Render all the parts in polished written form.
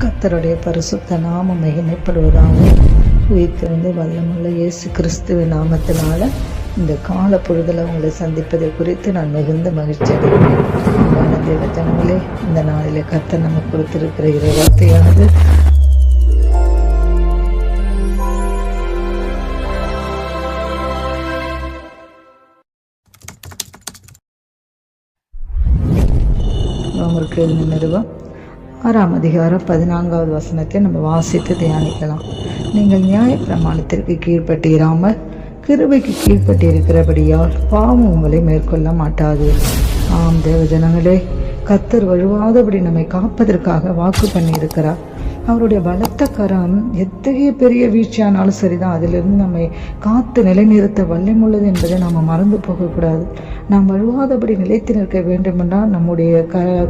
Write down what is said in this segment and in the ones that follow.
கர்த்தருடைய பரிசுத்த நாமம் மகிமைப்படுவதாக. உயிர்த்தெழுந்து வல்லமுள்ள இயேசு கிறிஸ்துவின் நாமத்தினால இந்த கால பொழுதுல உங்களை சந்திப்பதை குறித்து நான் மிகுந்த மகிழ்ச்சி அடைகிறேன். தேவஜனங்களே, இந்த நாளிலே கர்த்தர் நமக்கு கொடுத்திருக்கிற இறை வார்த்தையானது ரோமருக்கு எழுதின நிருபம் 6ஆம் அதிகாரம் 14வது வசனத்தை நம்ம வாசித்து தியானிக்கலாம். நீங்கள் நியாய பிரமாணத்திற்கு கீழ்ப்பட்டிராமல் கிருபைக்கு கீழ்ப்பட்டு இருக்கிறபடியால் பாவம் உங்களை மேற்கொள்ள மாட்டாது. ஆம் தேவஜனங்களே, கர்த்தர் வழுவாதபடி நம்மை காப்பதற்காக வாக்கு பண்ணி இருக்கிறார். அவருடைய பலத்த கரம் எத்தகைய பெரிய வீழ்ச்சியானாலும் சரிதான், அதிலிருந்து நம்மை காத்து நிலைநிறுத்த வல்லமுள்ளது என்பதை நாம் மறந்து போகக்கூடாது. நாம் வழுவாதபடி நிலைத்து நிற்க வேண்டுமென்றால் நம்முடைய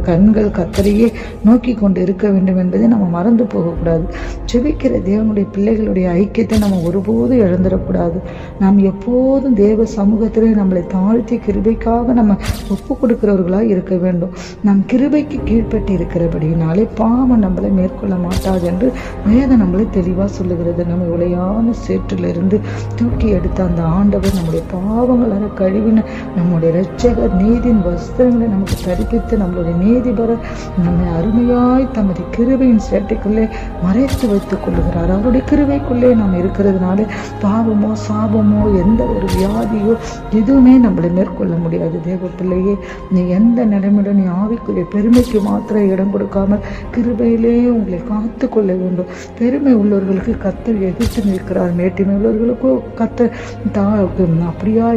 கண்கள் கர்த்தரையே நோக்கி கொண்டு இருக்க வேண்டும் என்பதை நம்ம மறந்து போகக்கூடாது. ஜெபிக்கிற தேவனுடைய பிள்ளைகளுடைய ஐக்கியத்தை நம்ம ஒருபோதும் இழந்துடக்கூடாது. நாம் எப்போதும் தேவ சமூகத்திலே நம்மளை தாழ்த்தி கிருபைக்காக நம்ம ஒப்பு கொடுக்கிறவர்களாக இருக்க வேண்டும். நாம் கிருபைக்கு கீழ்ப்பட்டு இருக்கிறபடினாலே பாவம் நம்மளை மேற்கொள்ள மாட்டோம் என்று வேதம் நம்மளை தெளிவா சொல்லுகிறது. நம்ம உளையான சேற்றிலிருந்து தூக்கி எடுத்த அந்த ஆண்டவர் நம்முடைய பாவங்களான கழுவின நம்முடைய இரட்சகர் நீதியின் வஸ்திரங்களை நமக்கு தரிப்பித்து நம்மளுடைய நீதிபர நம்மை அருமையாய் தமது கிருபையின் சேட்டைக்குள்ளே மறைத்து வைத்துக் கொள்ளுகிறார். அவருடைய கிருபைக்குள்ளே நாம் இருக்கிறதுனால பாவமோ சாபமோ எந்த ஒரு வியாதியோ எதுவுமே நம்மளை மேற்கொள்ள முடியாது. தேவ பிள்ளையே, நீ எந்த நிலைமையில நீ ஆவிக்குரிய பெருமைக்கு மாத்திர இடம் கொடுக்காமல் கிருபையிலே உங்களை காத்து கொள்ள வேண்டும். பெருமை உள்ளவர்களுக்கு கர்த்தர் எதிர்த்து நிற்கிறார், மேட்டிமை உள்ளவர்களுக்கும் கர்த்தர் அப்படியா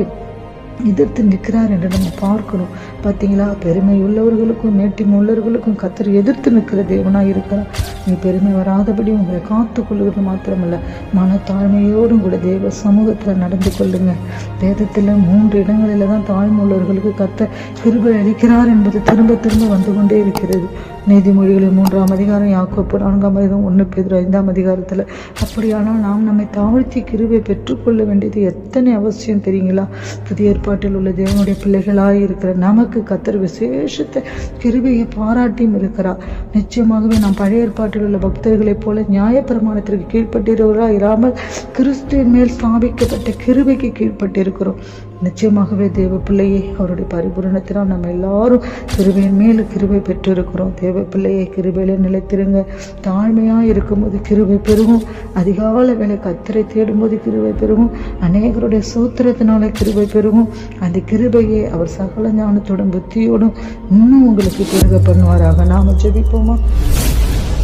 எதிர்த்து நிற்கிறார் என்று நம்ம பார்க்கணும். பார்த்தீங்களா, பெருமை உள்ளவர்களுக்கும் மேட்டிமை உள்ளவர்களுக்கும் கர்த்தர் எதிர்த்து நிற்கிற தேவனாக இருக்கிறார். நீ பெருமை வராதபடி உங்களை காத்து கொள்வது மாத்திரமல்ல, மனத்தாழ்மையோடும் கூட தேவ சமூகத்தில் நடந்து கொள்ளுங்க. வேதத்தில் 3 இடங்களில் தான் தாழ்மை உள்ளவர்களுக்கு கர்த்தர் கிருபை அளிக்கிறார் என்பது திரும்ப திரும்ப வந்து கொண்டே இருக்கிறது. நீதிமொழிகளில் 3ஆம் அதிகாரம், யாக்கோப்பு 4ஆம் அதிகாரம், 1 பேதுரு 5ஆம் அதிகாரத்தில். அப்படியானால் நாம் நம்மை தாழ்த்தி கிருபை பெற்றுக்கொள்ள வேண்டியது எத்தனை அவசியம் தெரியுங்களா? புதிய ஏற்பாட்டில் உள்ள தேவனுடைய பிள்ளைகளாய் இருக்கிற நமக்கு கர்த்தர் விசேஷத்தை கிருபையை பாராட்டியும் இருக்கிறார். நிச்சயமாகவே நாம் பழைய ஏற்பாட்டில் உள்ள பக்தர்களைப் போல நியாய பிரமாணத்திற்கு கீழ்ப்பட்டிருக்கிறவர்களாக இராமல் கிறிஸ்துவின் மேல் ஸ்தாபிக்கப்பட்ட கிருபைக்கு கீழ்ப்பட்டிருக்கிறோம். நிச்சயமாகவே தேவ பிள்ளையை அவருடைய பரிபூரணத்தினால் நம்ம எல்லாரும் கிருபையின் மேல் கிருபை பெற்றிருக்கிறோம். தேவ பிள்ளையை கிருபையில நிலைத்திருங்க. தாழ்மையா இருக்கும்போது கிருபை பெருகும். அதிகால வேலை கர்த்தரை தேடும்போது கிருபை பெருகும். அநேகருடைய சூத்திரத்தினால கிருபை பெருகும். அந்த கிருபையை அவர் சகல ஞானத்தோடும் புத்தியோடும் இன்னும் உங்களுக்கு பெருக பண்ணுவாராக. நாம ஜெபிப்போமா?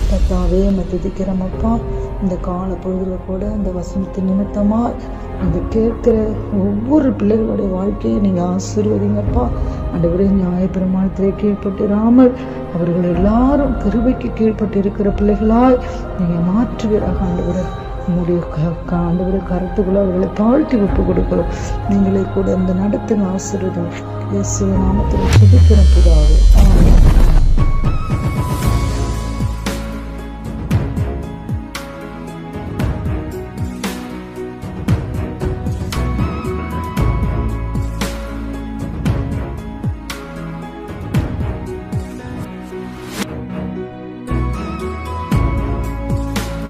கர்த்தாவே, துதிக்கிறோமப்பா. இந்த கால பொழுதுல கூட இந்த வசனத்தின் நிமித்தமா அந்த கேட்கிற ஒவ்வொரு பிள்ளைகளுடைய வாழ்க்கையை நீங்க ஆசீர்வதிங்கப்பா. ஆண்டவரே, நியாய பிரமாணத்திலே கீழ்ப்பட்டிராமல் அவர்கள் எல்லாரும் கிருபைக்கு கீழ்ப்பட்டு இருக்கிற பிள்ளைகளாய் நீங்க மாற்றுவீராக. ஆண்டவரே, உங்களுடைய ஆண்டவரே கருத்துக்குள்ள அவர்களை தாழ்த்தி ஒப்பு கொடுக்கிறோம். நீங்களே கூட இந்த நடத்தின ஆசீர்வாதம் இயேசுவின் நாமத்தில் ஜெபிக்கிறோம் பிதாவே. ஆமென்.